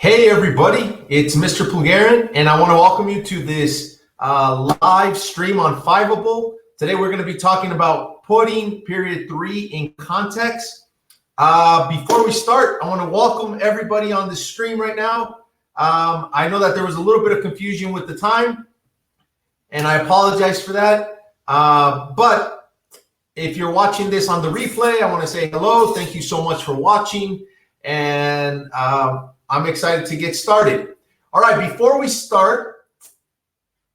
Hey everybody, it's Mr. Plugarin, and I want to welcome you to this live stream on Fiveable. Today we're going to be talking about putting period 3 in context. Before we start, I want to welcome everybody on the stream right now. I know that there was a little bit of confusion with the time, and I apologize for that. But if you're watching this on the replay, I want to say hello. Thank you so much for watching, and I'm excited to get started. All right, before we start,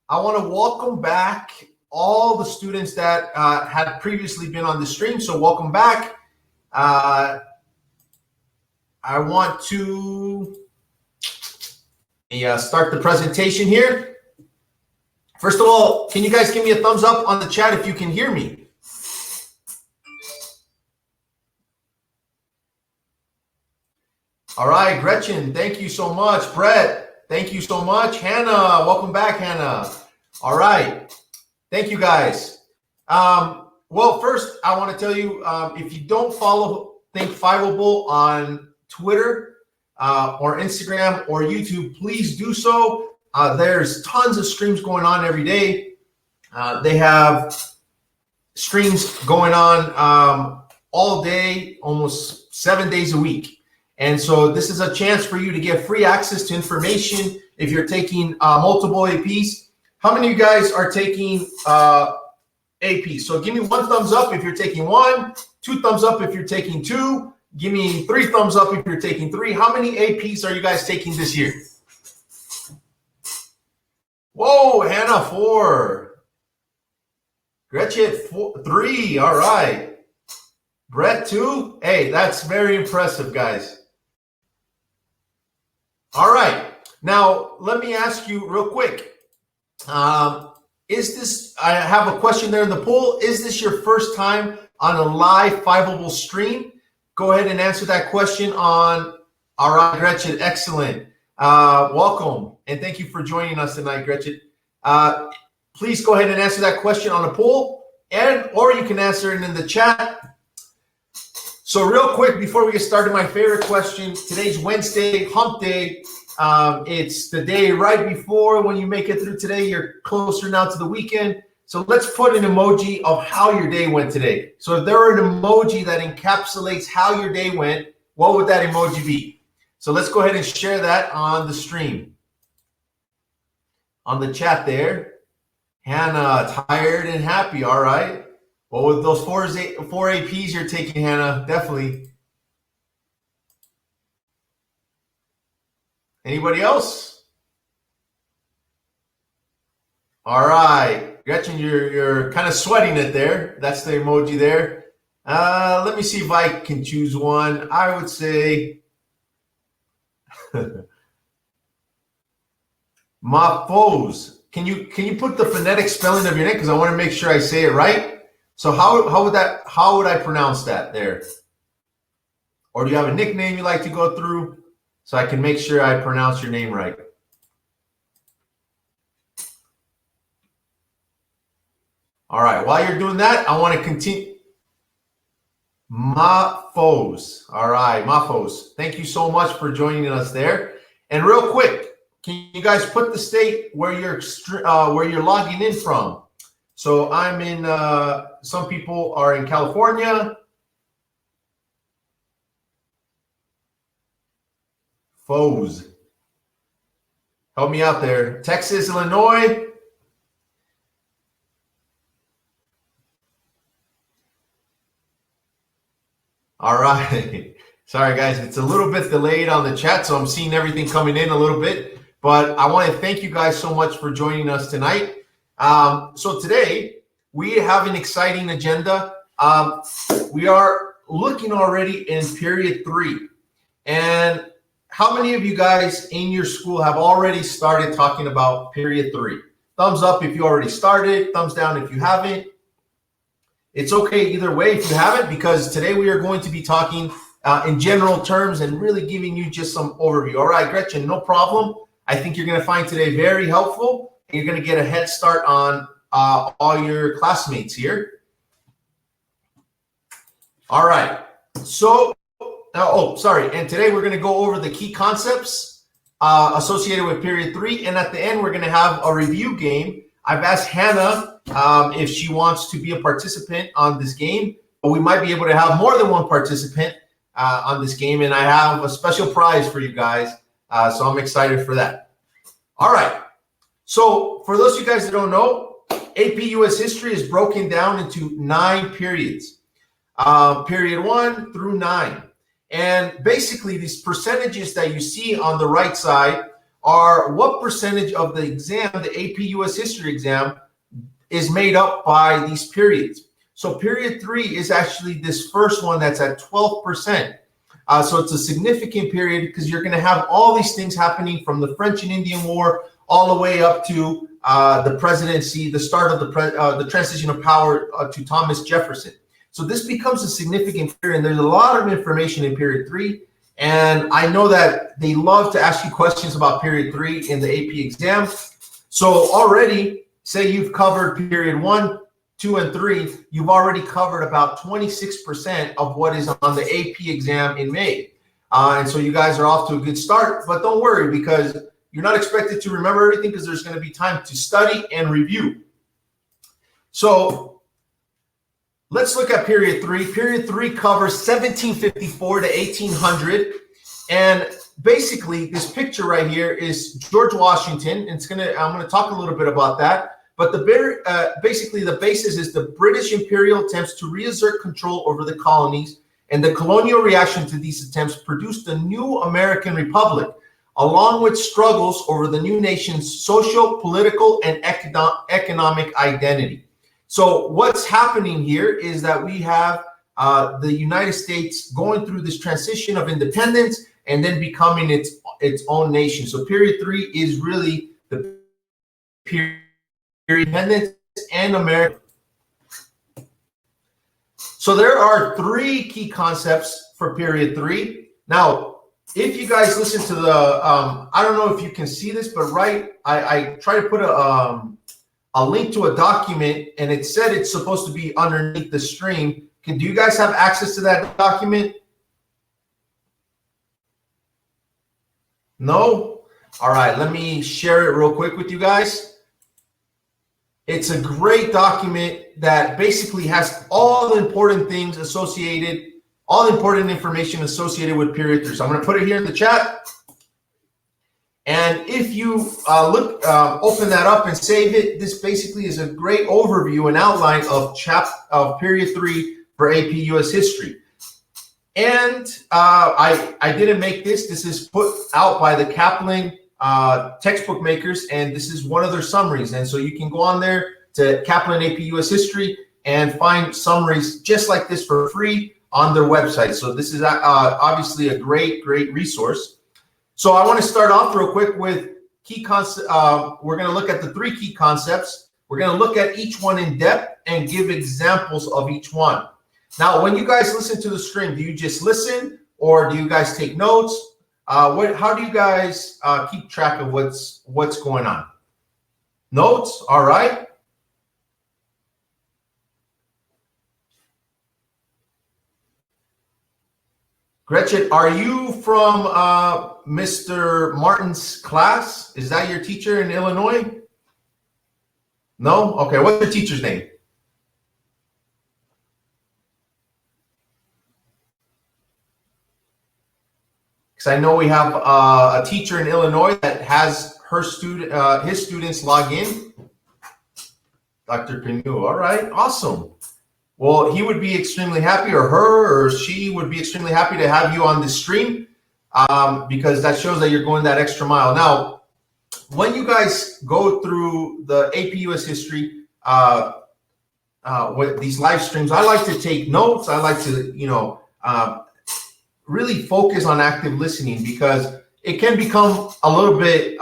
I want to welcome back all the students that had previously been on the stream. So welcome back. I want to start the presentation here. First of all, can you guys give me a thumbs up on the chat if you can hear me? All right, Gretchen, thank you so much. Brett, thank you so much. Hannah, welcome back, Hannah. All right, thank you guys. Well, first, I want to tell you, if you don't follow Think Fiveable on Twitter or Instagram or YouTube, please do so. There's tons of streams going on every day. They have streams going on all day, almost 7 days a week. And so this is a chance for you to get free access to information if you're taking multiple APs. How many of you guys are taking APs? So give me one thumbs up if you're taking one, two thumbs up if you're taking two, give me three thumbs up if you're taking three. How many APs are you guys taking this year? Whoa, Hannah, 4. Gretchen, 3. All right. Brett, 2. Hey, that's very impressive, guys. All right. Now, let me ask you real quick. I have a question there in the poll. Is this your first time on a live Fiveable stream? Go ahead and answer that question on. All right, Gretchen, excellent. Welcome, and thank you for joining us tonight, Gretchen. Please go ahead and answer that question on the poll, or you can answer it in the chat. So real quick, before we get started, my favorite question. Today's Wednesday, hump day. It's the day right before when you make it through today. You're closer now to the weekend. So let's put an emoji of how your day went today. So if there were an emoji that encapsulates how your day went, what would that emoji be? So let's go ahead and share that on the stream. On the chat there. Hannah, tired and happy. All right. Well, with those four APs you're taking, Hannah, definitely. Anybody else? All right, Gretchen, you're kind of sweating it there. That's the emoji there. Let me see if I can choose one. I would say my foes. Can you put the phonetic spelling of your name, because I want to make sure I say it right? So how would I pronounce that there? Or do you have a nickname you like to go through so I can make sure I pronounce your name right? All right, while you're doing that, I want to continue. Mafos. All right, Mafos. Thank you so much for joining us there. And real quick, can you guys put the state where you're logging in from? So I'm in, some people are in California. Foes. Help me out there. Texas, Illinois. All right. Sorry, guys. It's a little bit delayed on the chat, so I'm seeing everything coming in a little bit. But I want to thank you guys so much for joining us tonight. So today we have an exciting agenda. We are looking already in period 3. And how many of you guys in your school have already started talking about period 3? Thumbs up if you already started, thumbs down if you haven't. It's okay either way if you haven't, because today we are going to be talking in general terms and really giving you just some overview. All right, Gretchen, no problem. I think you're going to find today very helpful. You're going to get a head start on all your classmates here. All right. So, and today we're going to go over the key concepts associated with period 3. And at the end, we're going to have a review game. I've asked Hannah if she wants to be a participant on this game, but we might be able to have more than one participant on this game. And I have a special prize for you guys. So I'm excited for that. All right. So for those of you guys that don't know, AP US history is broken down into 9 periods, period 1 through 9. And basically these percentages that you see on the right side are what percentage of the exam, the AP US history exam, is made up by these periods. So period 3 is actually this first one that's at 12%. So it's a significant period because you're going to have all these things happening from the French and Indian War all the way up to the presidency, the start of the transition of power to Thomas Jefferson. So this becomes a significant period, and there's a lot of information in period 3. And I know that they love to ask you questions about period 3 in the AP exam. So already, say you've covered period 1, 2, and 3, you've already covered about 26% of what is on the AP exam in May. And so you guys are off to a good start, but don't worry because you're not expected to remember everything because there's going to be time to study and review. So let's look at period 3. Period 3 covers 1754 to 1800. And basically this picture right here is George Washington. And I'm going to talk a little bit about that. But basically the basis is the British Imperial attempts to reassert control over the colonies, and the colonial reaction to these attempts produced a new American republic, along with struggles over the new nation's social, political, and economic identity. So what's happening here is that we have the United States going through this transition of independence and then becoming its own nation. So period 3 is really the period independence and America. So there are 3 key concepts for period 3. Now, if you guys listen to the, I don't know if you can see this, but I try to put a link to a document, and it said it's supposed to be underneath the stream. Do you guys have access to that document? No? All right, let me share it real quick with you guys. It's a great document that basically has all the important things associated, all the important information associated with period 3. So I'm going to put it here in the chat. And if you open that up and save it, this basically is a great overview and outline of period 3 for AP US history. And I didn't make this. This is put out by the Kaplan textbook makers, and this is one of their summaries. And so you can go on there to Kaplan AP US history and find summaries just like this for free on their website. So this is obviously a great resource. So I want to start off real quick with key concepts. We're going to look at the 3 key concepts. We're going to look at each one in depth and give examples of each one. Now, when you guys listen to the stream, do you just listen or do you guys take notes? How do you guys keep track of what's going on? Notes, all right. Gretchen, are you from Mr. Martin's class? Is that your teacher in Illinois? No? Okay, what's your teacher's name? Because I know we have a teacher in Illinois that has his students log in. Dr. Pinu, all right, awesome. Well, he would be extremely happy, or her or she would be extremely happy to have you on the stream because that shows that you're going that extra mile. Now, when you guys go through the AP US history with these live streams, I like to take notes. I like to, really focus on active listening because it can become a little bit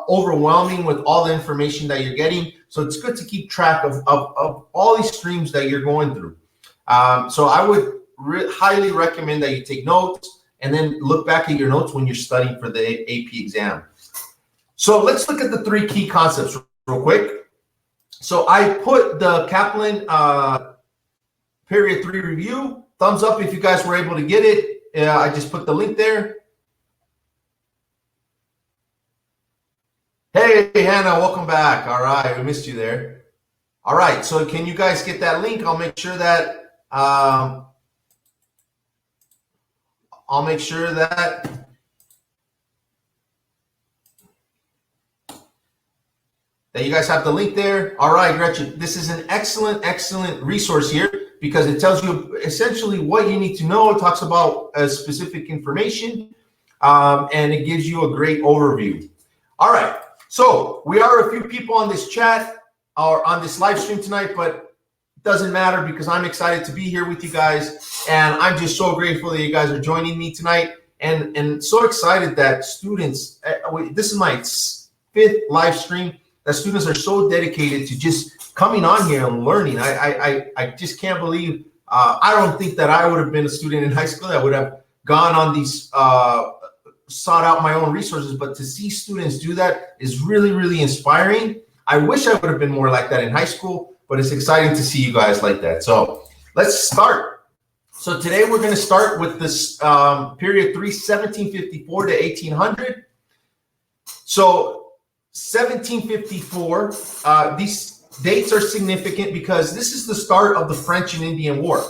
overwhelming with all the information that you're getting. So it's good to keep track of all these streams that you're going through. So I would highly recommend that you take notes and then look back at your notes when you're studying for the AP exam. So let's look at the 3 key concepts real quick. So I put the Kaplan period 3 review. Thumbs up if you guys were able to get it. I just put the link there. Hey, Hannah, welcome back. All right, we missed you there. All right, so can you guys get that link? I'll make sure that that you guys have the link there. All right, Gretchen, this is an excellent resource here because it tells you essentially what you need to know. It talks about specific information, and it gives you a great overview. All right, so we are a few people on this chat or on this live stream tonight, but it doesn't matter because I'm excited to be here with you guys, and I'm just so grateful that you guys are joining me tonight, and so excited that students. This is my 5th live stream. That students are so dedicated to just coming on here and learning. I just can't believe. I don't think that I would have been a student in high school that would have gone on these, sought out my own resources. But to see students do that is really inspiring. I wish I would have been more like that in high school, but it's exciting to see you guys like that. So let's start. So today we're going to start with this period 1754 to 1800. So 1754, these dates are significant because this is the start of the French and Indian War.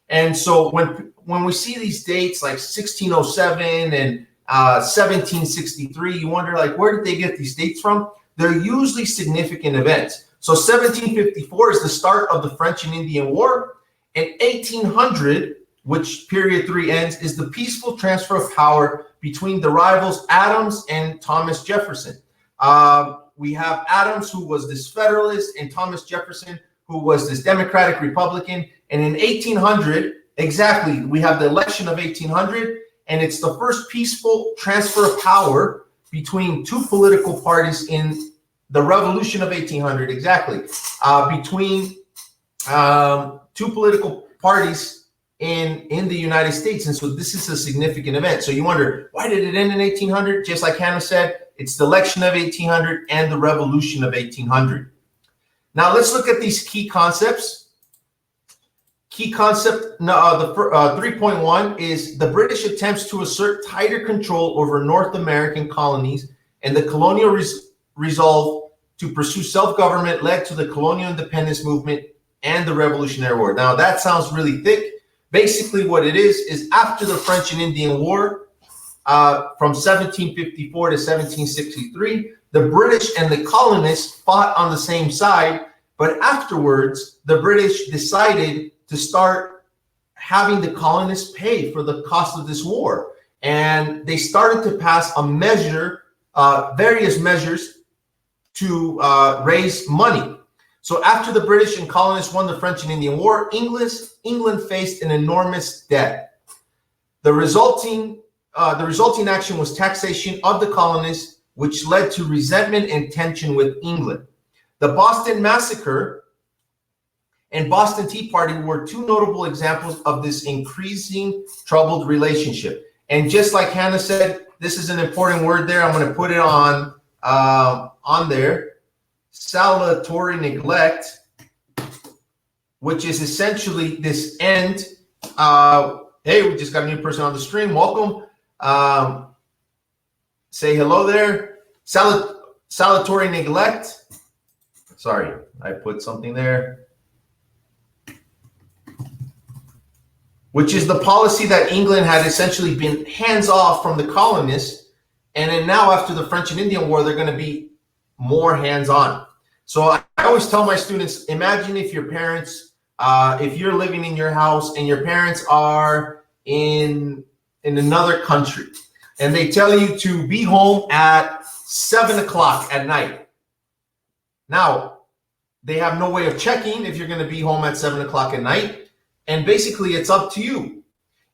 And so when we see these dates like 1607 and 1763, you wonder, like, where did they get these dates from? They're usually significant events. So 1754 is the start of the French and Indian War, and 1800, which period 3 ends, is the peaceful transfer of power between the rivals Adams and Thomas Jefferson. We have Adams, who was this Federalist, and Thomas Jefferson, who was this Democratic Republican. And in 1800, exactly, we have the election of 1800, and it's the first peaceful transfer of power between two political parties in the Revolution of 1800. Exactly, between two political parties in the United States. And so this is a significant event. So you wonder, why did it end in 1800? Just like Hannah said, it's the election of 1800 and the revolution of 1800. Now let's look at these key concepts. Key concept, the 3.1 is the British attempts to assert tighter control over North American colonies, and the colonial resolve to pursue self-government led to the colonial independence movement and the Revolutionary War. Now that sounds really thick. Basically what it is after the French and Indian War, from 1754 to 1763, the British and the colonists fought on the same side, but afterwards, the British decided to start having the colonists pay for the cost of this war. And they started to pass a measure, various measures to raise money. So after the British and colonists won the French and Indian War, England faced an enormous debt. The resulting action was taxation of the colonists, which led to resentment and tension with England. The Boston Massacre and Boston Tea Party were two notable examples of this increasing troubled relationship. And just like Hannah said, this is an important word there. I'm going to put it on there. Salutary neglect, which is essentially this end. Hey, we just got a new person on the stream. Welcome. Say hello there. Salutary neglect. Sorry, I put something there. Which is the policy that England had essentially been hands off from the colonists. And then now after the French and Indian War, they're going to be more hands-on. So I always tell my students, imagine if your parents, if you're living in your house and your parents are in another country and they tell you to be home at 7 o'clock at night. Now, they have no way of checking if you're going to be home at 7 o'clock at night. And basically, it's up to you.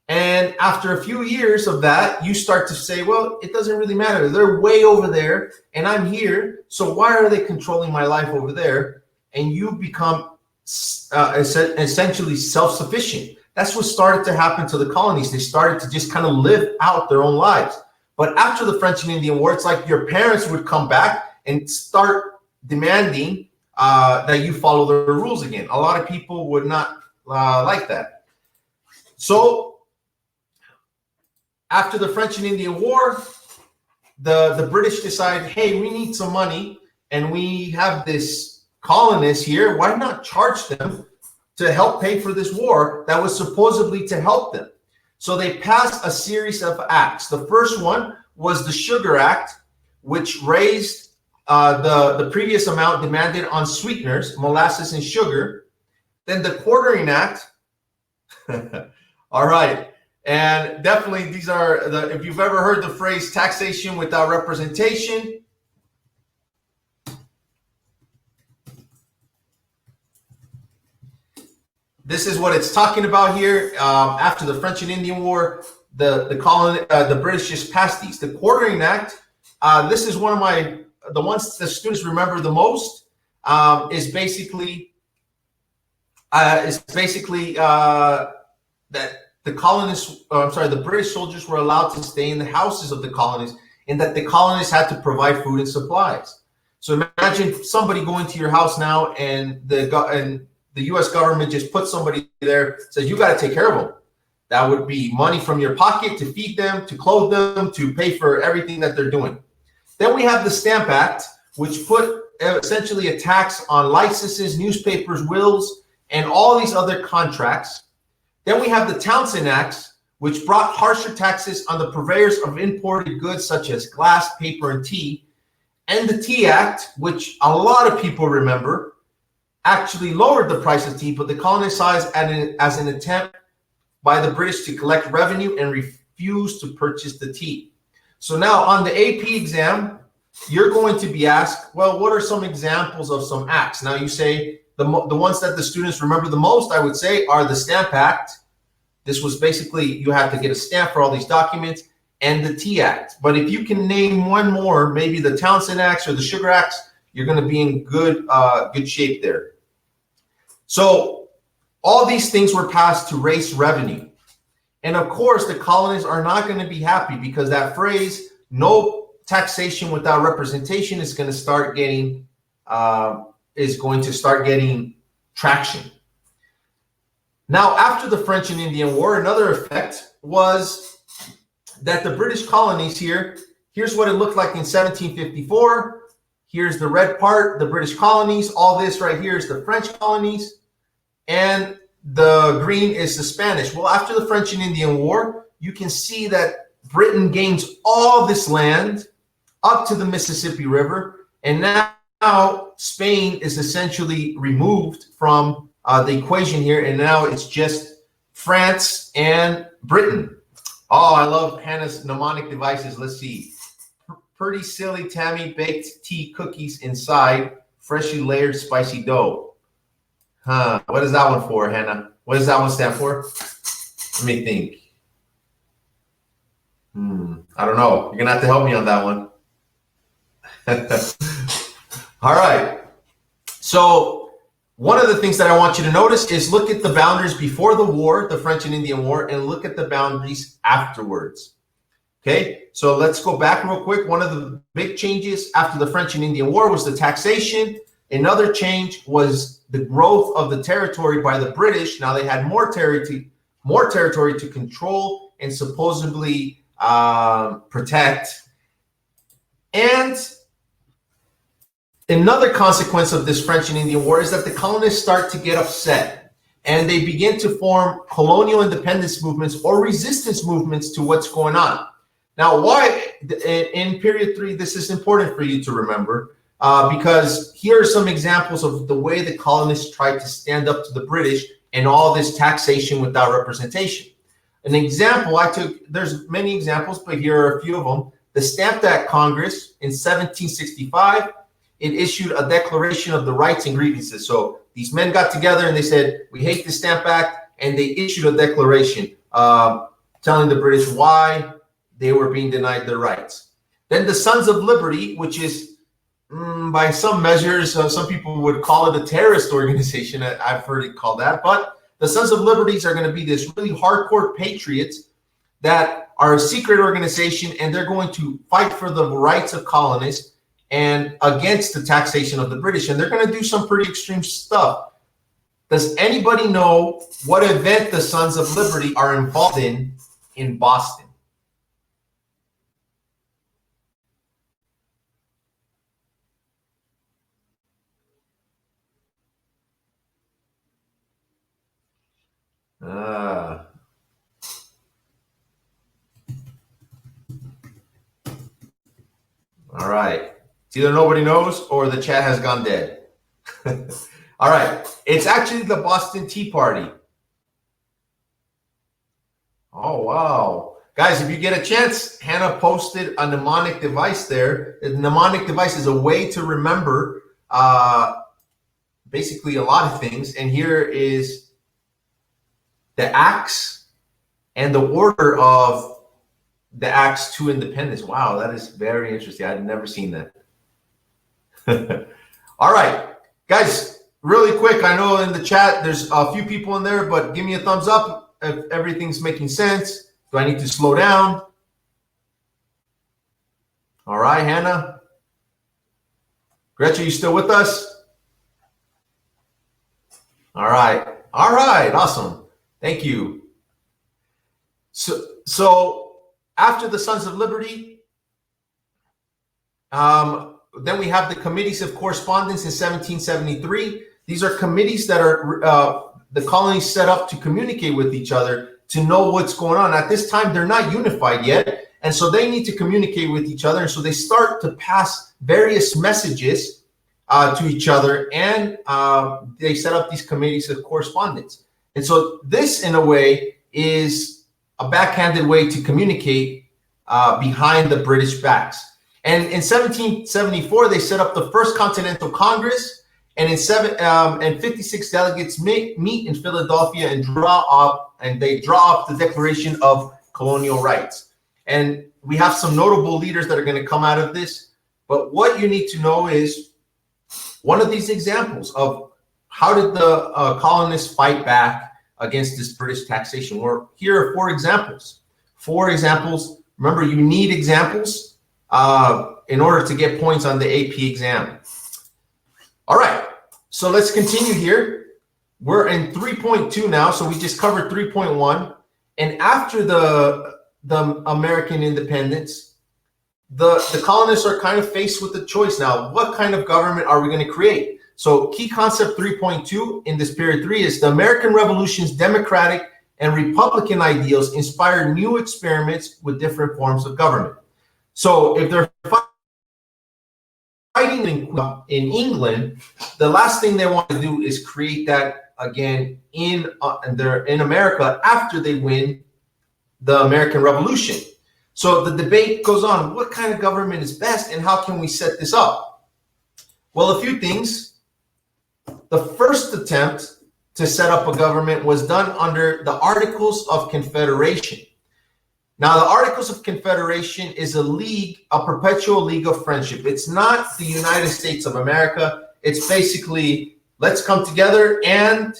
And after a few years of that, you start to say, well, it doesn't really matter. They're way over there and I'm here. So why are they controlling my life over there? And you become essentially self-sufficient. That's what started to happen to the colonies. They started to just kind of live out their own lives. But after the French and Indian War, it's like your parents would come back and start demanding that you follow their rules again. A lot of people would not like that. So after the French and Indian War, the British decide, hey, we need some money, and we have this colonists here. Why not charge them to help pay for this war that was supposedly to help them? So they passed a series of acts. The first one was the Sugar Act, which raised the previous amount demanded on sweeteners, molasses, and sugar. Then the Quartering Act. All right. And definitely these are if you've ever heard the phrase taxation without representation, this is what it's talking about here. After the French and Indian War, the British just passed these. The Quartering Act, this is one of the ones the students remember the most, is basically that the colonists, the British soldiers were allowed to stay in the houses of the colonies, and that the colonists had to provide food and supplies. So imagine somebody going to your house now, and the U.S. government just puts somebody there, says you got to take care of them. That would be money from your pocket to feed them, to clothe them, to pay for everything that they're doing. Then we have the Stamp Act, which put essentially a tax on licenses, newspapers, wills, and all these other contracts. Then we have the Townshend Acts, which brought harsher taxes on the purveyors of imported goods such as glass, paper, and tea. And the Tea Act, which a lot of people remember, actually lowered the price of tea, but the colonists saw it as an attempt by the British to collect revenue and refused to purchase the tea. So now on the AP exam, you're going to be asked, well, what are some examples of some acts? Now you say the ones that the students remember the most, I would say, are the Stamp Act. This was basically, you have to get a stamp for all these documents, and the Tea Act. But if you can name one more, maybe the Townshend Acts or the Sugar Acts, you're going to be in good shape there. So all these things were passed to raise revenue. And of course, the colonies are not going to be happy, because that phrase, no taxation without representation, is going to start getting traction. Now, after the French and Indian War, another effect was that the British colonies here's what it looked like in 1754. Here's the red part, the British colonies. All this right here is the French colonies. And the green is the Spanish. Well, after the French and Indian War, you can see that Britain gains all this land up to the Mississippi River. And now Spain is essentially removed from the equation here, and now it's just France and Britain. Oh, I love Hannah's mnemonic devices. Let's see. Pretty silly Tammy baked tea cookies inside freshly layered spicy dough. What is that one for, Hannah? What does that one stand for? Let me think. I don't know. You're gonna have to help me on that one. All right. So one of the things that I want you to notice is look at the boundaries before the war, the French and Indian War, and look at the boundaries afterwards. Okay, so let's go back real quick. One of the big changes after the French and Indian War was the taxation. Another change was the growth of the territory by the British. Now they had more territory to control and supposedly protect. And another consequence of this French and Indian War is that the colonists start to get upset, and they begin to form colonial independence movements or resistance movements to what's going on. Now, why in period 3, this is important for you to remember, because here are some examples of the way the colonists tried to stand up to the British and all this taxation without representation. An example I took, there's many examples, but here are a few of them. The Stamp Act Congress in 1765, it issued a declaration of the rights and grievances. So these men got together and they said, we hate the Stamp Act, and they issued a declaration telling the British why they were being denied their rights. Then the Sons of Liberty, which is by some measures, some people would call it a terrorist organization. I've heard it called that. But the Sons of Liberties are going to be this really hardcore patriots that are a secret organization, and they're going to fight for the rights of colonists and against the taxation of the British. And they're going to do some pretty extreme stuff. Does anybody know what event the Sons of Liberty are involved in Boston? All right. It's either nobody knows or the chat has gone dead. All right. It's actually the Boston Tea Party. Oh, wow. Guys, if you get a chance, Hannah posted a mnemonic device there. The mnemonic device is a way to remember basically a lot of things. And here is the acts and the order of the acts to independence. Wow, that is very interesting. I've never seen that. All right, guys, really quick. I know in the chat there's a few people in there, but give me a thumbs up if everything's making sense. Do I need to slow down? All right, Hannah. Gretchen, you still with us? All right. All right. Awesome. Thank you. So after the Sons of Liberty, then we have the Committees of Correspondence in 1773. These are committees that are the colonies set up to communicate with each other to know what's going on. At this time, they're not unified yet, and so they need to communicate with each other. And so they start to pass various messages to each other, and they set up these committees of correspondence. And so this, in a way, is a backhanded way to communicate behind the British backs. And in 1774, they set up the First Continental Congress, and 56 delegates meet in Philadelphia and they draw up the Declaration of Colonial Rights. And we have some notable leaders that are going to come out of this. But what you need to know is one of these examples of how did the colonists fight back against this British taxation. Here are 4 examples. 4 examples. Remember, you need examples in order to get points on the AP exam. All right, so let's continue here. We're in 3.2 now, so we just covered 3.1. And after the American independence, the colonists are kind of faced with the choice now. What kind of government are we going to create? So key concept 3.2 in this period 3 is the American Revolution's democratic and republican ideals inspired new experiments with different forms of government. So if they're fighting in England, the last thing they want to do is create that again in America after they win the American Revolution. So the debate goes on, what kind of government is best and how can we set this up? Well, a few things. The first attempt to set up a government was done under the Articles of Confederation. Now, the Articles of Confederation is a league, a perpetual league of friendship. It's not the United States of America. It's basically, let's come together, and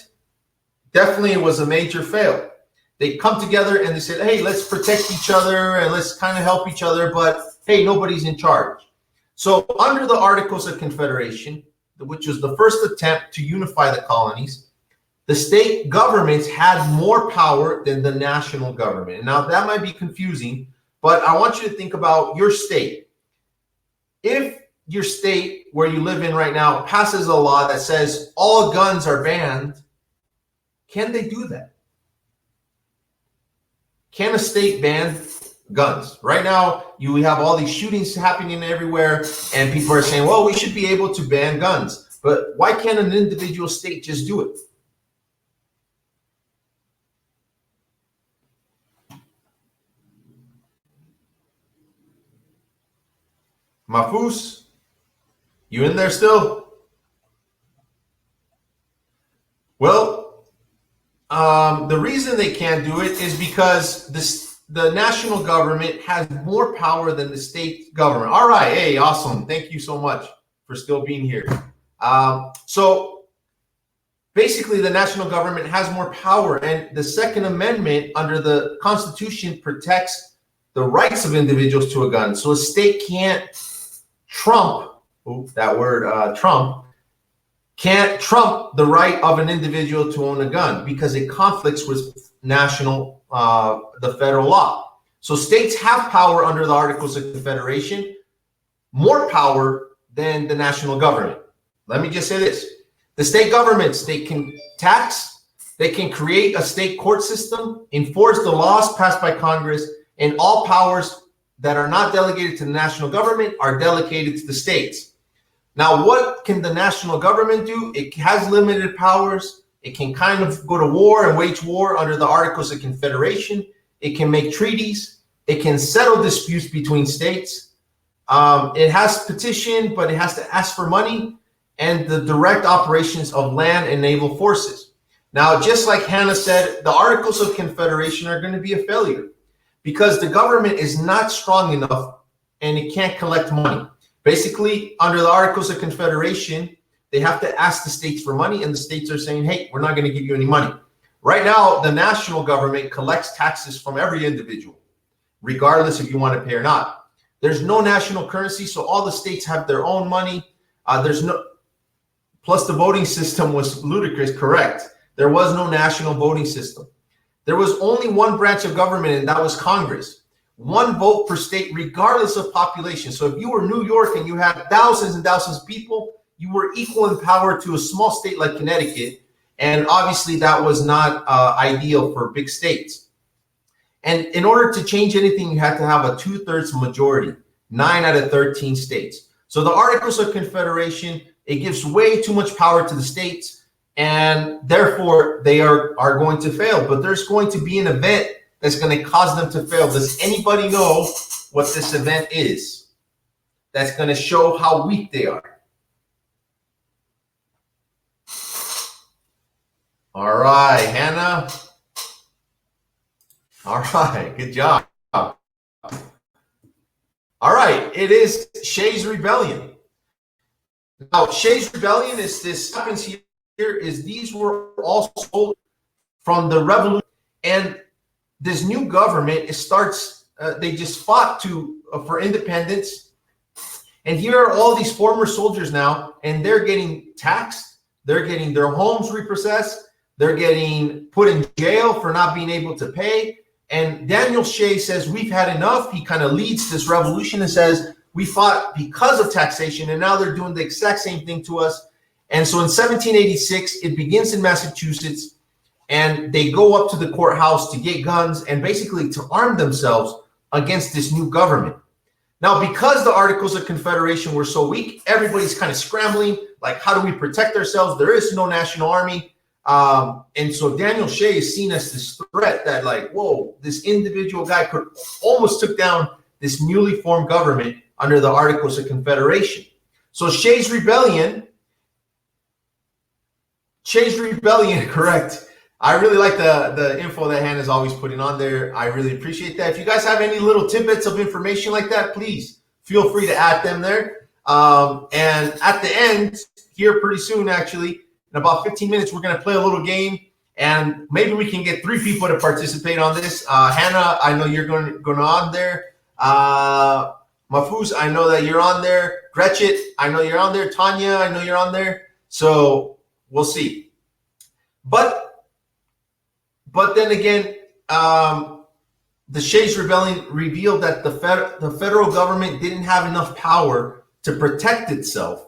definitely it was a major fail. They come together and they said, hey, let's protect each other and let's kind of help each other, but hey, nobody's in charge. So under the Articles of Confederation, which was the first attempt to unify the colonies, the state governments had more power than the national government. Now, that might be confusing, but I want you to think about your state. If your state where you live in right now passes a law that says all guns are banned, can they do that? Can a state ban guns? Right now, we have all these shootings happening everywhere, and people are saying, well, we should be able to ban guns. But why can't an individual state just do it? Mafus, you in there still? Well, the reason they can't do it is because the national government has more power than the state government. All right, hey, awesome. Thank you so much for still being here. So basically, the national government has more power, and the Second Amendment under the Constitution protects the rights of individuals to a gun. So a state can't trump, Trump, can't trump the right of an individual to own a gun because it conflicts with the federal law. So states have power under the Articles of Confederation, more power than the national government. Let me just say this. The state governments, they can tax, they can create a state court system, enforce the laws passed by Congress, and all powers that are not delegated to the national government are delegated to the states. Now, what can the national government do? It has limited powers. It can kind of go to war and wage war under the Articles of Confederation. It can make treaties. It can settle disputes between states. It has petition, but it has to ask for money and the direct operations of land and naval forces. Now, just like Hannah said, the Articles of Confederation are going to be a failure because the government is not strong enough and it can't collect money. Basically, under the Articles of Confederation, they have to ask the states for money, and the states are saying, hey, we're not going to give you any money. Right now, the national government collects taxes from every individual, regardless if you want to pay or not. There's no national currency, so all the states have their own money. Plus the voting system was ludicrous, correct. There was no national voting system. There was only one branch of government, and that was Congress. One vote per state, regardless of population. So if you were New York and you had thousands and thousands of people, you were equal in power to a small state like Connecticut. And obviously that was not ideal for big states. And in order to change anything, you had to have a 2/3 majority, 9 out of 13 states. So the Articles of Confederation, it gives way too much power to the states, and therefore they are going to fail. But there's going to be an event that's going to cause them to fail. Does anybody know what this event is that's going to show how weak they are? All right, Hannah. All right, good job. All right, it is Shays Rebellion. Now, Shays Rebellion is this happens here is these were all sold from the revolution, and this new government, it starts, they just fought for independence. And here are all these former soldiers now, and they're getting taxed. They're getting their homes repossessed. They're getting put in jail for not being able to pay. And Daniel Shays says, we've had enough. He kind of leads this revolution and says, we fought because of taxation, and now they're doing the exact same thing to us. And so in 1786, it begins in Massachusetts, and they go up to the courthouse to get guns and basically to arm themselves against this new government. Now, because the Articles of Confederation were so weak, everybody's kind of scrambling, like, how do we protect ourselves? There is no national army. And so Daniel Shays is seen as this threat that, like, whoa, this individual guy could almost took down this newly formed government under the Articles of Confederation. So Shays Rebellion, correct. I really like the info that Hannah's always putting on there. I really appreciate that. If you guys have any little tidbits of information like that, please feel free to add them there. And at the end, here pretty soon, actually, in about 15 minutes, we're going to play a little game, and maybe we can get 3 people to participate on this. Hannah, I know you're going on there. Mahfouz, I know that you're on there. Gretchen, I know you're on there. Tanya, I know you're on there. So we'll see. But then again, the Shays Rebellion revealed that the federal government didn't have enough power to protect itself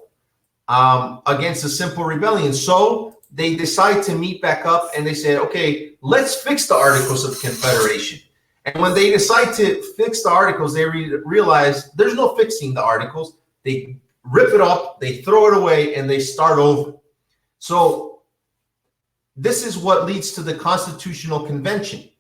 against a simple rebellion. So they decide to meet back up, and they said, okay, let's fix the Articles of Confederation. And when they decide to fix the Articles, they realize there's no fixing the Articles. They rip it up, they throw it away, and they start over. So this is what leads to the Constitutional Convention.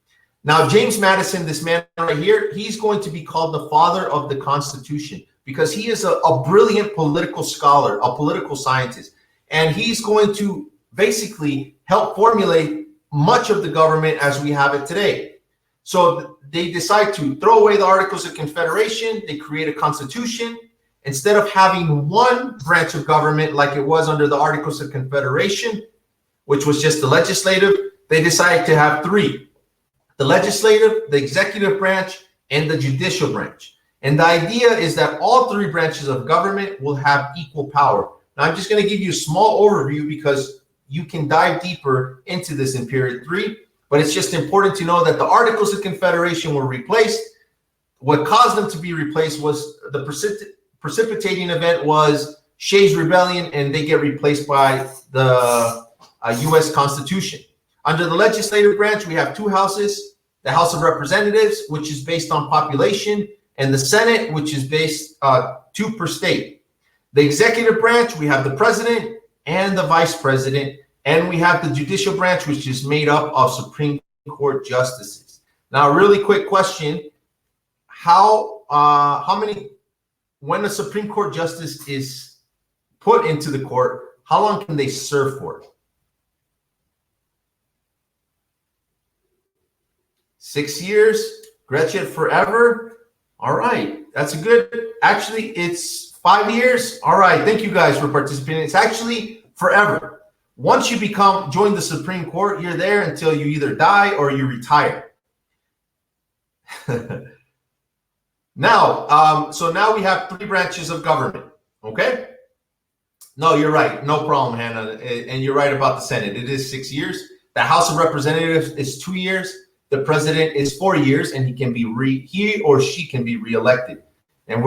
Now, James Madison, this man right here, he's going to be called the father of the Constitution because he is a brilliant political scholar, a political scientist. And he's going to basically help formulate much of the government as we have it today. So they decide to throw away the Articles of Confederation. They create a constitution. Instead of having one branch of government like it was under the Articles of Confederation, which was just the legislative, they decided to have 3. The legislative, the executive branch, and the judicial branch. And the idea is that all 3 branches of government will have equal power. Now, I'm just going to give you a small overview because you can dive deeper into this in period 3, but it's just important to know that the Articles of Confederation were replaced. What caused them to be replaced was the precipitating event was Shays Rebellion, and they get replaced by the U.S. Constitution. Under the legislative branch, we have 2 houses, the House of Representatives, which is based on population, and the Senate, which is based 2 per state. The executive branch, we have the president and the vice president, and we have the judicial branch, which is made up of Supreme Court justices. Now, a really quick question: when a Supreme Court justice is put into the court, how long can they serve for? 6 years? Gretchen, forever? All right, that's a good. Actually, it's 5 years. All right, thank you guys for participating. It's actually forever. Once you join the Supreme Court, you're there until you either die or you retire. Now, so now we have 3 branches of government. Okay. No, you're right. No problem, Hannah. And you're right about the Senate. It is 6 years. The House of Representatives is 2 years. The president is 4 years, and he or she can be reelected. And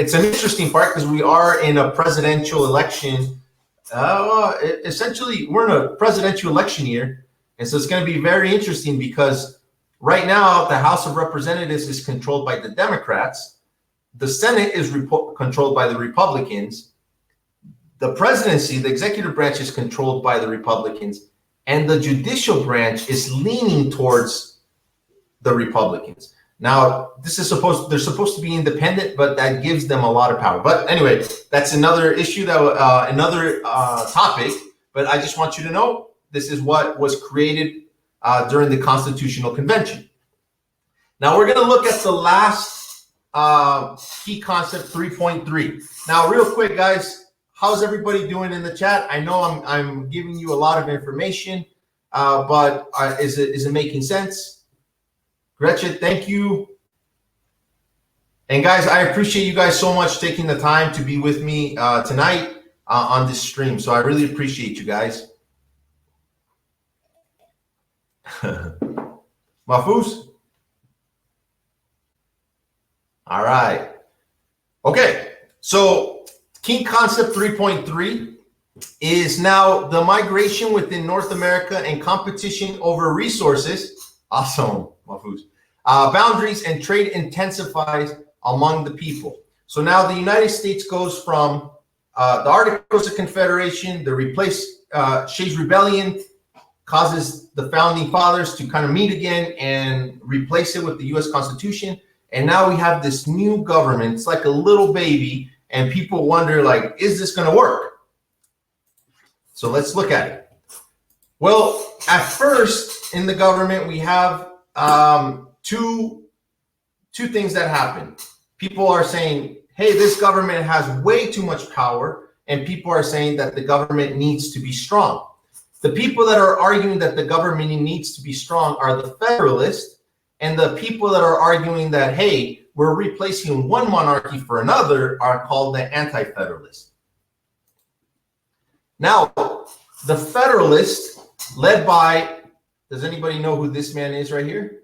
it's an interesting part because we are in a presidential election. Essentially, we're in a presidential election year. And so it's going to be very interesting because right now, the House of Representatives is controlled by the Democrats. The Senate is controlled by the Republicans. The presidency, the executive branch, is controlled by the Republicans. And the judicial branch is leaning towards the Republicans. Now, they're supposed to be independent, but that gives them a lot of power. But anyway, that's another issue, another topic. But I just want you to know this is what was created during the Constitutional Convention. Now we're going to look at the last key concept, 3.3. Now, real quick, guys, how's everybody doing in the chat? I know I'm giving you a lot of information, but is it making sense? Gretchen, thank you. And guys, I appreciate you guys so much taking the time to be with me tonight on this stream. So I really appreciate you guys. Mahfouz? All right. Okay. So key concept 3.3 is now the migration within North America and competition over resources. Awesome, Mahfouz. Boundaries and trade intensifies among the people. So now the United States goes from the Articles of Confederation, Shays Rebellion causes the founding fathers to kind of meet again and replace it with the U.S. Constitution. And now we have this new government. It's like a little baby, and people wonder, like, is this going to work? So let's look at it. Well, at first in the government, we have two things that happen. People are saying, hey, this government has way too much power, and people are saying that the government needs to be strong. The people that are arguing that the government needs to be strong are the Federalists, and the people that are arguing that, hey, we're replacing one monarchy for another are called the Anti-Federalists. Now, the Federalists, led by, does anybody know who this man is right here?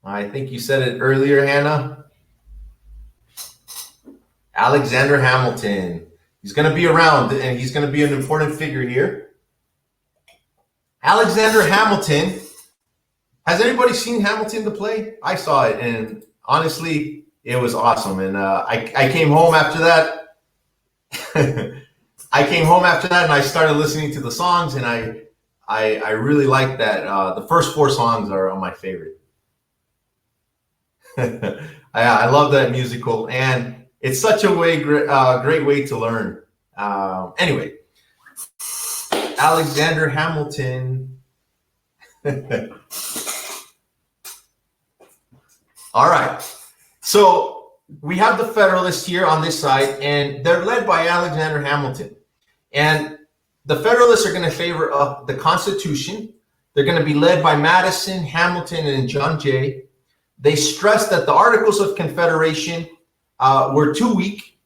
I think you said it earlier, Hannah. Alexander Hamilton. He's going to be around, and he's going to be an important figure here. Alexander Hamilton. Has anybody seen Hamilton the play? I saw it, and honestly, it was awesome. And I came home after that. I came home after that, and I started listening to the songs, and I really liked that. The first 4 songs are my favorite. I love that musical, and it's such a great way to learn. Anyway, Alexander Hamilton. All right. So we have the Federalists here on this side, and they're led by Alexander Hamilton. And the Federalists are going to favor the Constitution. They're going to be led by Madison, Hamilton, and John Jay. They stress that the Articles of Confederation were too weak.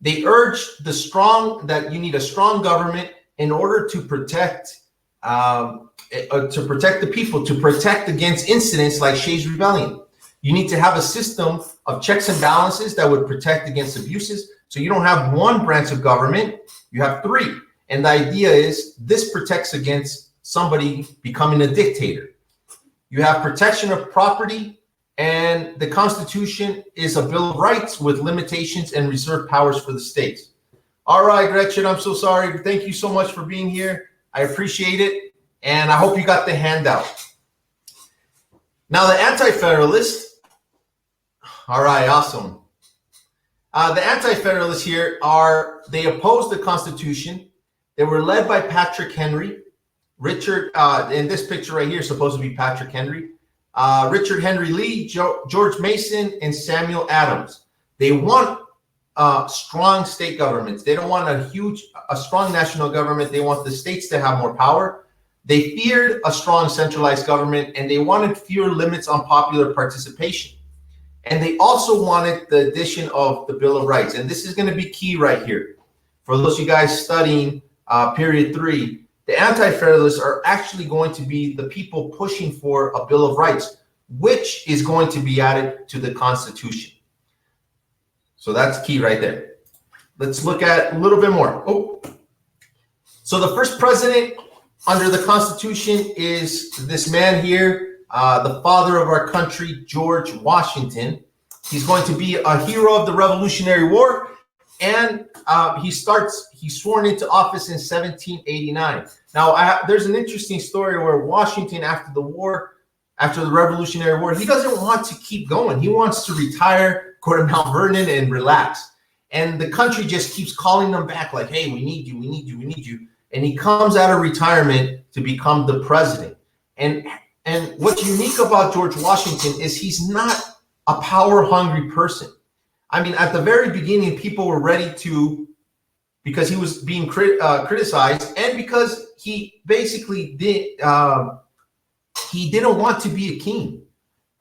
They urged that you need a strong government in order to protect the people, to protect against incidents like Shays Rebellion. You need to have a system of checks and balances that would protect against abuses. So you don't have one branch of government, you have 3. And the idea is this protects against somebody becoming a dictator. You have protection of property And the Constitution is a Bill of Rights with limitations and reserved powers for the states. All right, Gretchen, I'm so sorry. Thank you so much for being here. I appreciate it. And I hope you got the handout. Now, the Anti-Federalists. All right, awesome. The Anti-Federalists here they opposed the Constitution. They were led by Patrick Henry. Richard, in this picture right here, is supposed to be Patrick Henry. Richard Henry Lee, George Mason, and Samuel Adams. They want strong state governments. They don't want a strong national government. They want the states to have more power. They feared a strong centralized government, and they wanted fewer limits on popular participation. And they also wanted the addition of the Bill of Rights. And this is going to be key right here. For those of you guys studying period 3, the Anti-Federalists are actually going to be the people pushing for a Bill of Rights, which is going to be added to the Constitution. So that's key right there. Let's look at a little bit more. So the first president under the Constitution is this man here, the father of our country, George Washington. He's going to be a hero of the Revolutionary War, and he's sworn into office in 1789. Now, there's an interesting story where Washington, after the Revolutionary War, he doesn't want to keep going. He wants to retire, go to Mount Vernon and relax. And the country just keeps calling them back like, hey, we need you, we need you, we need you. And he comes out of retirement to become the president. And what's unique about George Washington is he's not a power-hungry person. I mean, at the very beginning, people were ready to, because he was being criticized, and because he basically didn't want to be a king.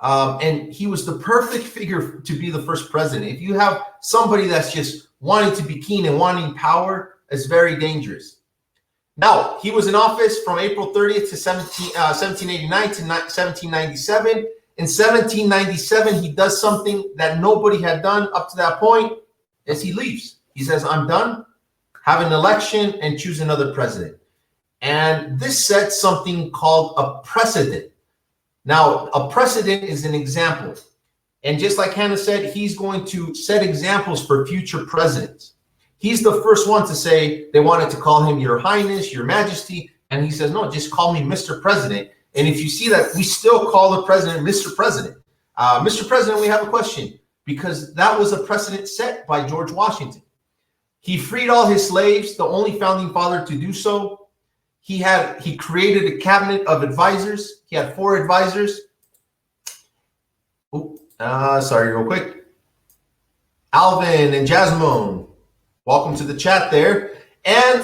And he was the perfect figure to be the first president. If you have somebody that's just wanting to be king and wanting power, it's very dangerous. Now, he was in office from April 30th to 1789 to 1797. In 1797, he does something that nobody had done up to that point, is he leaves. He says, I'm done, have an election, and choose another president. And this sets something called a precedent. Now, a precedent is an example. And just like Hannah said, he's going to set examples for future presidents. He's the first one to say they wanted to call him Your Highness, Your Majesty. And he says, no, just call me Mr. President. And if you see that, we still call the president Mr. President. Mr. President, we have a question, because that was a precedent set by George Washington. He freed all his slaves, the only founding father to do so. He created a cabinet of advisors. He had 4 advisors. Sorry, real quick. Alvin and Jasmine, welcome to the chat there. And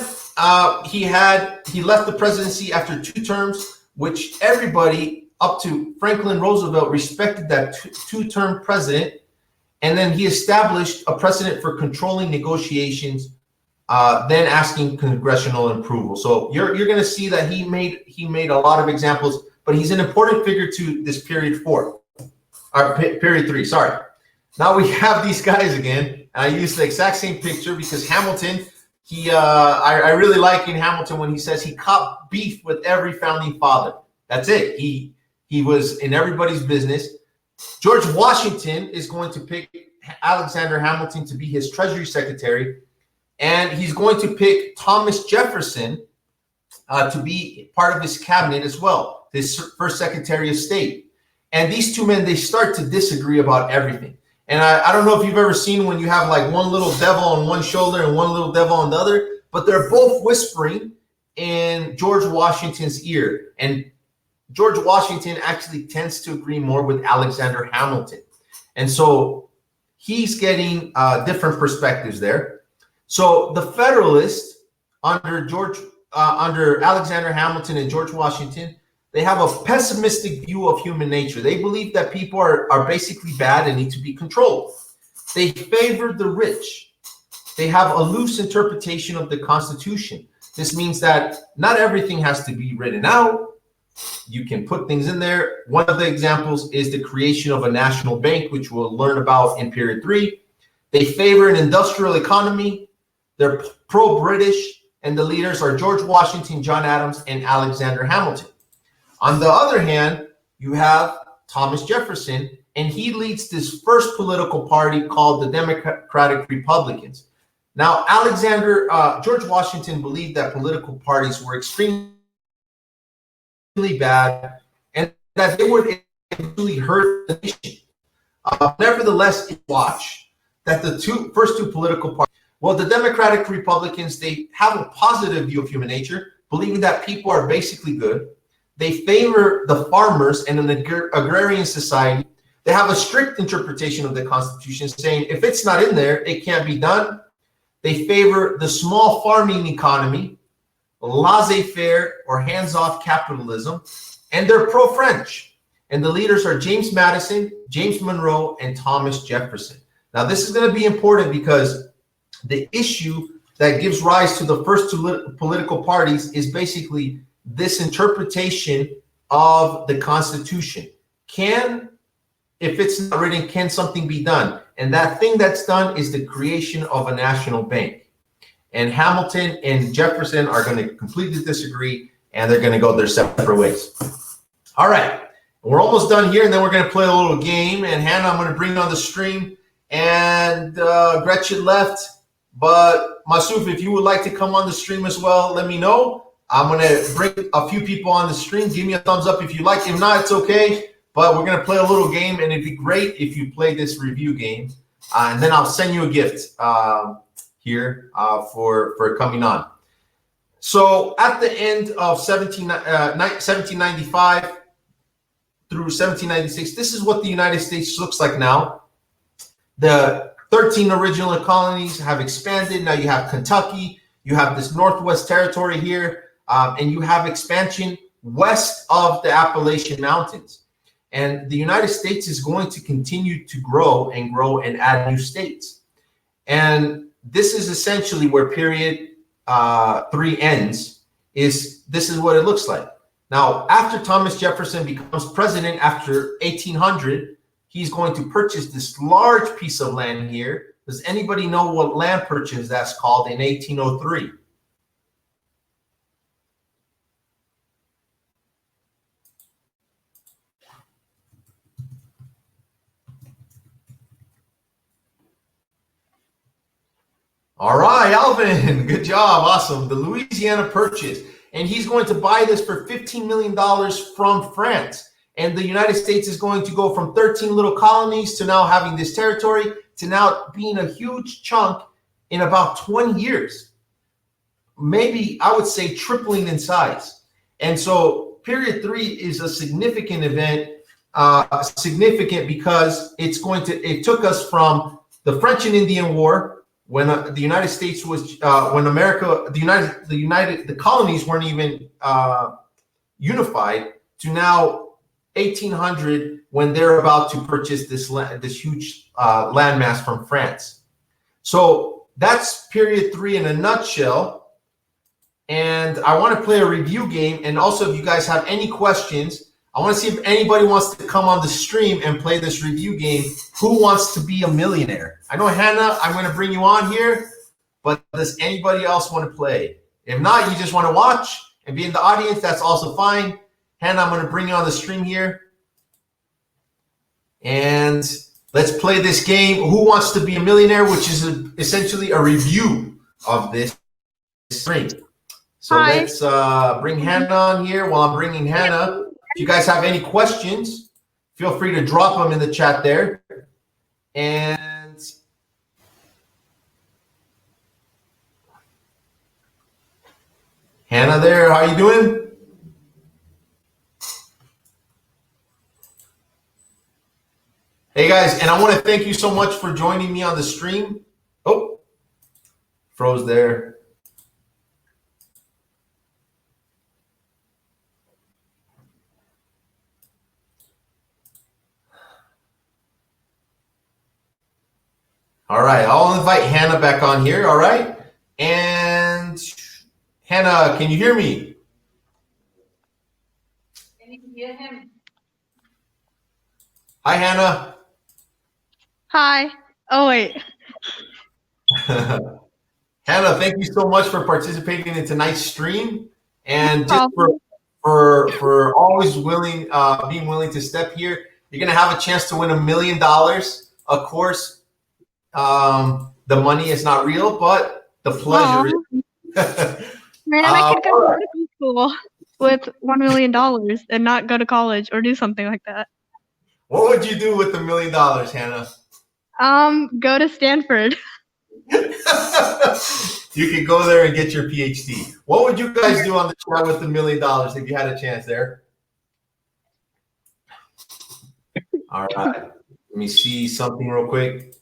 he left the presidency after 2 terms, which everybody up to Franklin Roosevelt respected that 2-term president. And then he established a precedent for controlling negotiations, then asking congressional approval. So you're going to see that he made a lot of examples, but he's an important figure to this period period 3. Sorry. Now we have these guys again, and I use the exact same picture because Hamilton. I really like in Hamilton when he says he caught beef with every founding father. That's it. He was in everybody's business. George Washington is going to pick Alexander Hamilton to be his Treasury Secretary, and he's going to pick Thomas Jefferson to be part of his cabinet as well, his first Secretary of State. And these 2 men, they start to disagree about everything. And I don't know if you've ever seen when you have like one little devil on one shoulder and one little devil on the other, but they're both whispering in George Washington's ear. And George Washington actually tends to agree more with Alexander Hamilton. And so he's getting different perspectives there. So the Federalists under Alexander Hamilton and George Washington, they have a pessimistic view of human nature. They believe that people are basically bad and need to be controlled. They favor the rich. They have a loose interpretation of the Constitution. This means that not everything has to be written out. You can put things in there. One of the examples is the creation of a national bank, which we'll learn about in period 3. They favor an industrial economy. They're pro-British, and the leaders are George Washington, John Adams, and Alexander Hamilton. On the other hand, you have Thomas Jefferson, and he leads this first political party called the Democratic Republicans. Now, George Washington believed that political parties were extremely bad and that they would really hurt the nation. Nevertheless, watch that the first two political parties, well, the Democratic Republicans, they have a positive view of human nature, believing that people are basically good. They favor the farmers and an agrarian society. They have a strict interpretation of the Constitution, saying if it's not in there, it can't be done. They favor the small farming economy, laissez-faire or hands-off capitalism, and they're pro-French. And the leaders are James Madison, James Monroe, and Thomas Jefferson. Now, this is going to be important because the issue that gives rise to the first two political parties is basically this interpretation of the Constitution. If it's not written, can something be done? And that thing that's done is the creation of a national bank. And Hamilton and Jefferson are going to completely disagree, and they're going to go their separate ways. All right. We're almost done here, and then we're going to play a little game. And Hannah, I'm going to bring you on the stream. And Gretchen left. But Masuf, if you would like to come on the stream as well, let me know. I'm going to bring a few people on the stream. Give me a thumbs up if you like. If not, it's okay. But we're going to play a little game, and it'd be great if you play this review game. And then I'll send you a gift here for coming on. So at the end of 1795 through 1796, this is what the United States looks like now. The 13 original colonies have expanded. Now you have Kentucky. You have this Northwest Territory here, and you have expansion west of the Appalachian Mountains. And the United States is going to continue to grow and add new states. And this is essentially where period 3 ends. This is what it looks like. Now, after Thomas Jefferson becomes president after 1800, he's going to purchase this large piece of land here. Does anybody know what land purchase that's called in 1803? All right, Alvin, good job. Awesome. The Louisiana Purchase. And he's going to buy this for $15 million from France. And the United States is going to go from 13 little colonies to now having this territory to now being a huge chunk in about 20 years. Maybe I would say tripling in size. And so period 3 is a significant event, significant because it took us from the French and Indian War, when the United States was, when America, the colonies weren't even unified, to now 1800 when they're about to purchase this huge landmass from France. So that's period 3 in a nutshell. And I want to play a review game. And also, if you guys have any questions, I want to see if anybody wants to come on the stream and play this review game. Who wants to be a millionaire? I know, Hannah, I'm going to bring you on here, but does anybody else want to play? If not, you just want to watch and be in the audience, that's also fine. Hannah, I'm going to bring you on the stream here. And let's play this game, Who Wants to Be a Millionaire, which is essentially a review of this stream. So Hi. Let's bring Hannah on here. While I'm bringing Hannah, if you guys have any questions, feel free to drop them in the chat there. And Hannah there, how you doing? Hey guys, and I want to thank you so much for joining me on the stream. Oh, froze there. All right, I'll invite Hannah back on here, all right? And Hannah, can you hear me? Can you hear him? Hi, Hannah. Hi. Oh, wait. Hannah, thank you so much for participating in tonight's stream and just for always being willing to step here. You're going to have a chance to win $1 million. Of course, the money is not real, but the pleasure is. Man, I could go to medical school with $1 million and not go to college or do something like that. What would you do with the $1 million, Hannah? Go to Stanford. You could go there and get your PhD. What would you guys do on the chat with the $1 million if you had a chance there? All right. Let me see something real quick.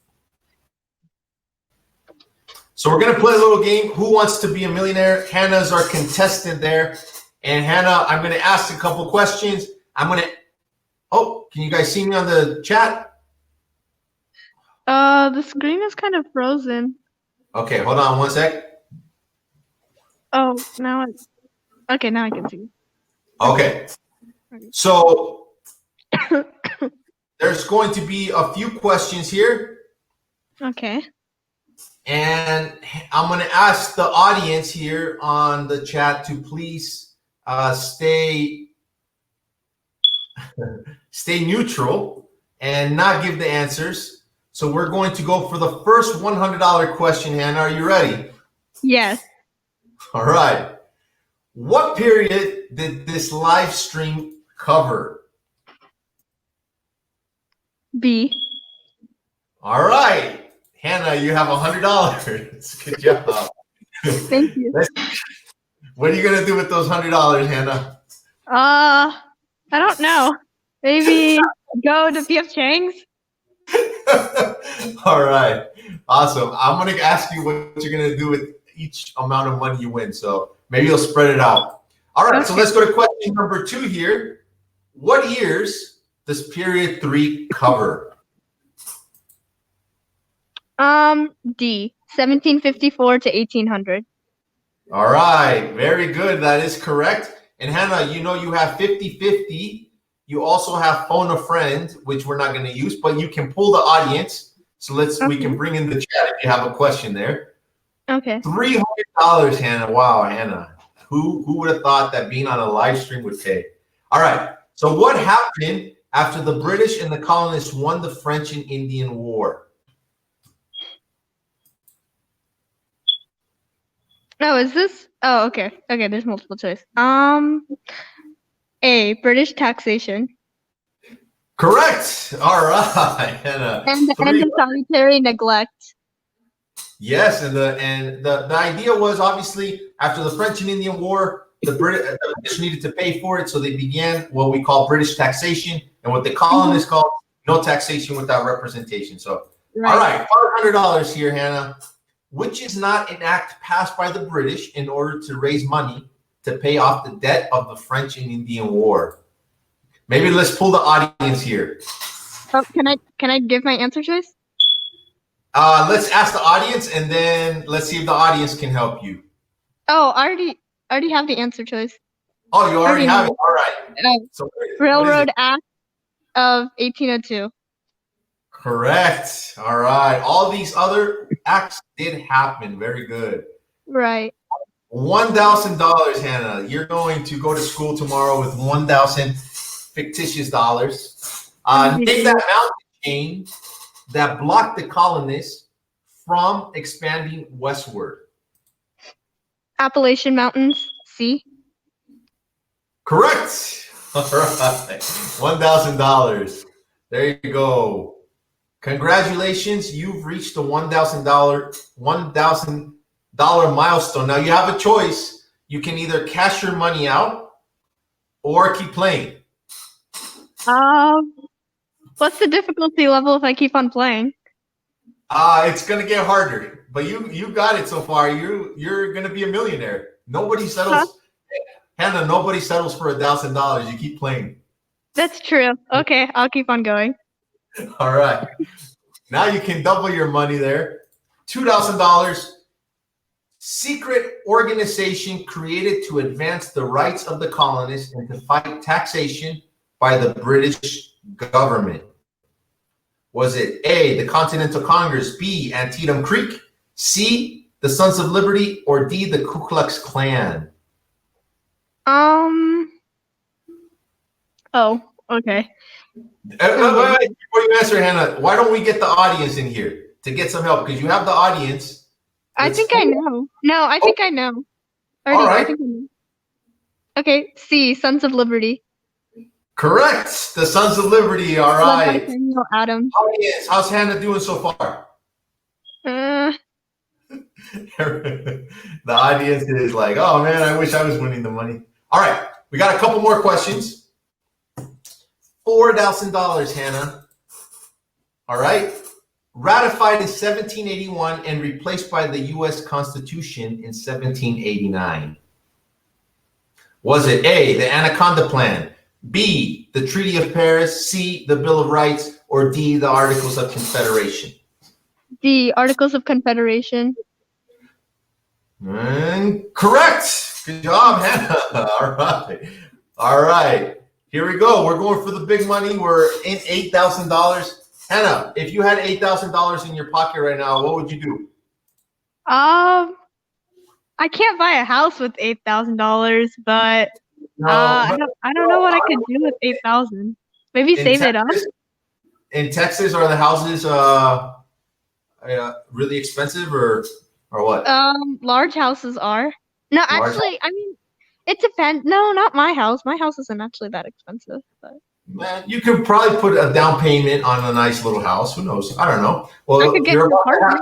So we're going to play a little game. Who wants to be a millionaire? Hannah's our contestant there. And Hannah, I'm going to ask a couple questions. Oh, can you guys see me on the chat? The screen is kind of frozen. Okay, hold on one sec. Oh, now I can see. Okay. So there's going to be a few questions here. Okay. And I'm going to ask the audience here on the chat to please stay neutral and not give the answers. So we're going to go for the first $100 question, Hannah. Are you ready? Yes. All right. What period did this live stream cover? B. All right. Hannah, you have $100. Good job. Thank you. What are you going to do with those $100, Hannah? I don't know. Maybe go to P.F. Chang's. All right. Awesome. I'm going to ask you what you're going to do with each amount of money you win. So maybe you'll spread it out. All right. Okay. So let's go to question number 2 here. What years does period 3 cover? D. 1754 to 1800. All right. Very good. That is correct. And Hannah, you know you have 50-50. You also have phone a friend, which we're not going to use, but you can pull the audience. So we can bring in the chat if you have a question there. Okay. $300, Hannah. Wow, Hannah. Who would have thought that being on a live stream would pay? All right. So what happened after the British and the colonists won the French and Indian War? Oh, is this? Oh, okay. Okay, there's multiple choice. A. British taxation. Correct. All right, Hannah. And the salutary neglect. Yes, and the idea was obviously after the French and Indian War, the British needed to pay for it, so they began what we call British taxation, and what the colonists called no taxation without representation. So, all right, $500 here, Hannah. Which is not an act passed by the British in order to raise money to pay off the debt of the French and Indian War? Maybe let's pull the audience here. Oh, can I give my answer choice? Let's ask the audience, and then let's see if the audience can help you. Oh, I already have the answer choice. Oh, you already have it. All right. So Railroad Act of 1802. Correct. All right. All these other acts did happen. Very good. Right. $1,000, Hannah. You're going to go to school tomorrow with 1,000 fictitious dollars. Name that mountain chain that blocked the colonists from expanding westward. Appalachian Mountains. C. Correct. All right. $1,000. There you go. Congratulations, you've reached the $1,000 milestone. Now you have a choice. You can either cash your money out or keep playing. What's the difficulty level if I keep on playing? It's gonna get harder, but you got it so far. You're gonna be a millionaire. Nobody settles, Hannah. Nobody settles for $1,000. You keep playing. That's true. Okay, I'll keep on going. All right. Now you can double your money there. $2,000. Secret organization created to advance the rights of the colonists and to fight taxation by the British government. Was it A, the Continental Congress, B, Antietam Creek, C, the Sons of Liberty, or D, the Ku Klux Klan? Okay. Wait, before you answer, Hannah, why don't we get the audience in here to get some help? Because you have the audience. I think I know. No, I think I know. All right. I think I know. Okay, C, Sons of Liberty. Correct. The Sons of Liberty. All Led by right. Samuel Adams. Audience, how's Hannah doing so far? The audience is like, oh man, I wish I was winning the money. All right, we got a couple more questions. $4,000, Hannah. All right. Ratified in 1781 and replaced by the U.S. Constitution in 1789. Was it A, the Anaconda Plan, B, the Treaty of Paris, C, the Bill of Rights, or D, the Articles of Confederation? D, Articles of Confederation. Correct. Good job, Hannah. All right. All right. Here we go. We're going for the big money. We're in $8,000. Hannah, if you had $8,000 in your pocket right now, what would you do? I can't buy a house with $8,000, but I don't know what I could do with $8,000. Maybe save it up. In Texas, are the houses really expensive or what? Large houses are. No, actually, I mean, it depends. No, not my house. My house isn't actually that expensive. But man, you could probably put a down payment on a nice little house. Who knows? I don't know. Well, I could get an apartment.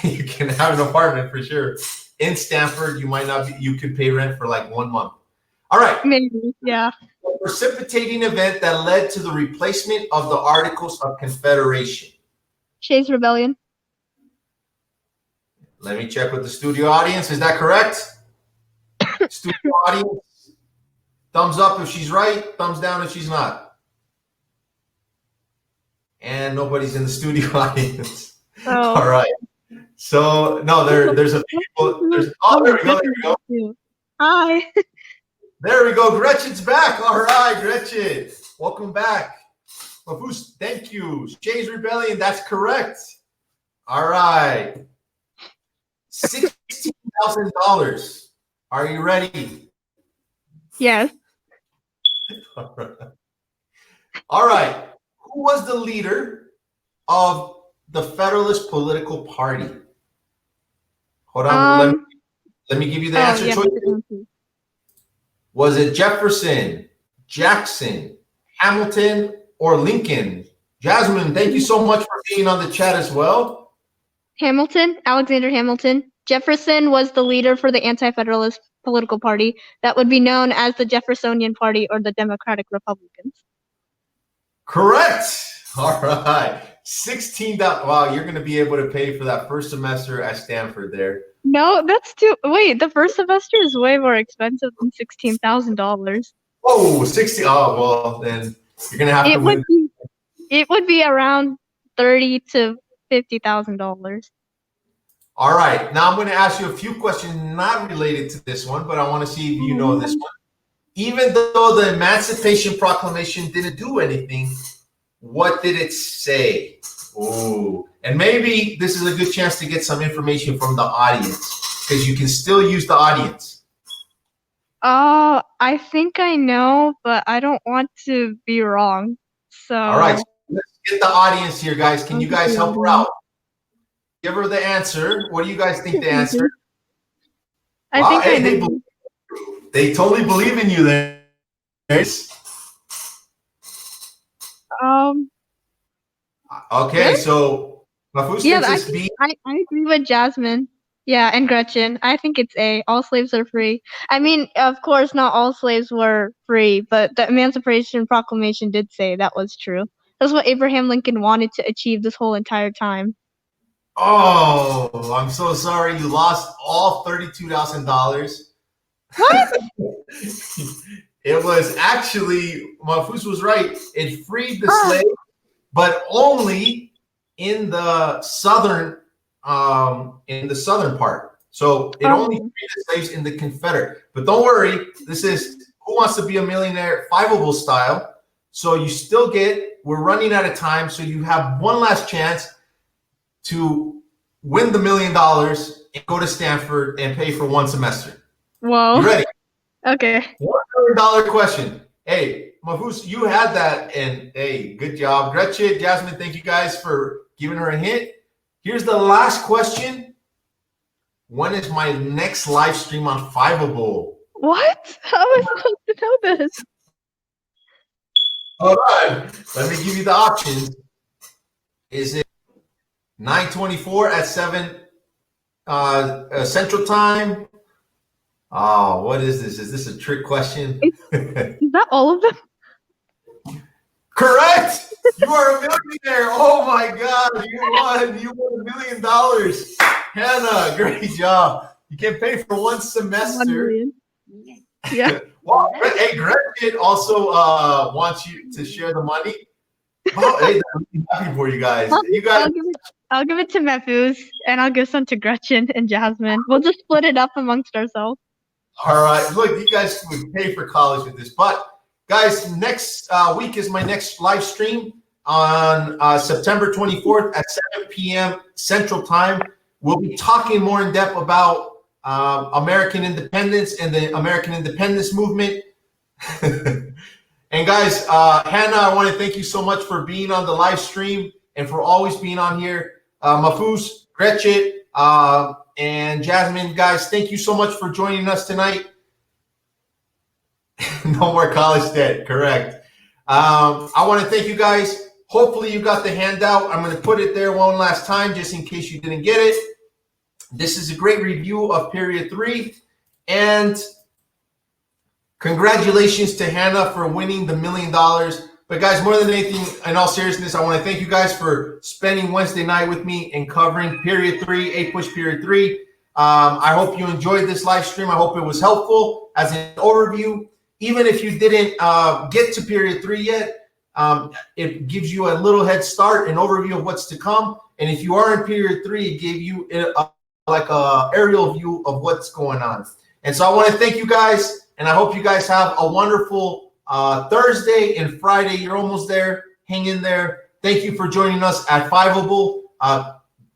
You can have an apartment for sure. In Stanford, you might not be, you could pay rent for like 1 month. All right. Maybe, yeah. A precipitating event that led to the replacement of the Articles of Confederation. Shays Rebellion. Let me check with the studio audience. Is that correct? Studio audience, thumbs up if she's right, thumbs down if she's not. And nobody's in the studio audience. Oh. All right. So no, there's a people. There we go. Hi. There we go. Gretchen's back. All right, Gretchen, welcome back. Mafus, thank you. Shays Rebellion, that's correct. All right. $16,000. Are you ready? Yes. All right. All right. Who was the leader of the Federalist political party? Hold on. Let me give you the answer choice. Was it Jefferson, Jackson, Hamilton, or Lincoln? Jasmine, thank you so much for being on the chat as well. Hamilton, Alexander Hamilton. Jefferson was the leader for the Anti-Federalist political party that would be known as the Jeffersonian Party or the Democratic Republicans. Correct. All right. $16. Wow, you're going to be able to pay for that first semester at Stanford there. No, that's too. Wait, the first semester is way more expensive than $16,000. Oh, 60. Oh, well, then you're going to have to win. It would be around $30,000 to $50,000. All right. Now I'm going to ask you a few questions not related to this one, but I want to see if you know this one. Even though the Emancipation Proclamation didn't do anything, what did it say? Oh, and maybe this is a good chance to get some information from the audience because you can still use the audience. I think I know, but I don't want to be wrong. So. All right. Let's get the audience here, guys. Can you guys help her out? Give her the answer. What do you guys think the answer? I think they totally believe in you there. Okay, so Mafus thinks it's B. I agree with Jasmine. Yeah, and Gretchen. I think it's A. All slaves are free. I mean, of course, not all slaves were free, but the Emancipation Proclamation did say that was true. That's what Abraham Lincoln wanted to achieve this whole entire time. Oh, I'm so sorry. You lost all $32,000. What? It was actually, Mafus was right. It freed the slaves, but only in the southern part. So it only freed the slaves in the Confederate. But don't worry, this is Who Wants to Be a Millionaire Fiveable style. So you still we're running out of time. So you have one last chance to win the $1 million and go to Stanford and pay for one semester. Whoa. You ready? Okay. $1 million question. Hey, Mahfouz, you had that, and hey, good job. Gretchen, Jasmine, thank you guys for giving her a hint. Here's the last question. When is my next live stream on Fiveable? What? How am I supposed to know this? All right, let me give you the options. Is it 9:24 at 7 Central Time? Oh, what is this? Is this a trick question? Is that all of them? Correct. You are a millionaire. Oh my God, you won. You won $1 million. Hannah, great job. You can pay for one 1 semester. million. Yeah. Well, hey, Gretchen also wants you to share the money. Well, hey, I'm happy for you guys. I'll give it to Mahfouz, and I'll give some to Gretchen and Jasmine. We'll just split it up amongst ourselves. All right. Look, you guys would pay for college with this. But, guys, next week is my next live stream on September 24th at 7 p.m. Central Time. We'll be talking more in depth about American independence and the American independence movement. And guys, Hannah, I want to thank you so much for being on the live stream and for always being on here. Mahfouz, Gretchen, and Jasmine, guys, thank you so much for joining us tonight. No more college debt, correct. I want to thank you guys. Hopefully you got the handout. I'm going to put it there one last time just in case you didn't get it. This is a great review of Period 3. And congratulations to Hannah for winning the $1 million. But guys, more than anything, in all seriousness, I want to thank you guys for spending Wednesday night with me and covering Period 3, APUSH Period 3. I hope you enjoyed this live stream. I hope it was helpful as an overview. Even if you didn't get to Period 3 yet, it gives you a little head start, an overview of what's to come. And if you are in Period 3, it gave you like a aerial view of what's going on. And so I want to thank you guys. And I hope you guys have a wonderful Thursday and Friday. You're almost there. Hang in there. Thank you for joining us at Fiveable.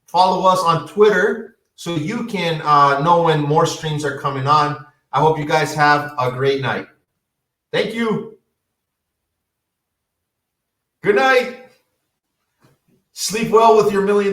Follow us on Twitter so you can know when more streams are coming on. I hope you guys have a great night. Thank you. Good night. Sleep well with your $1 million.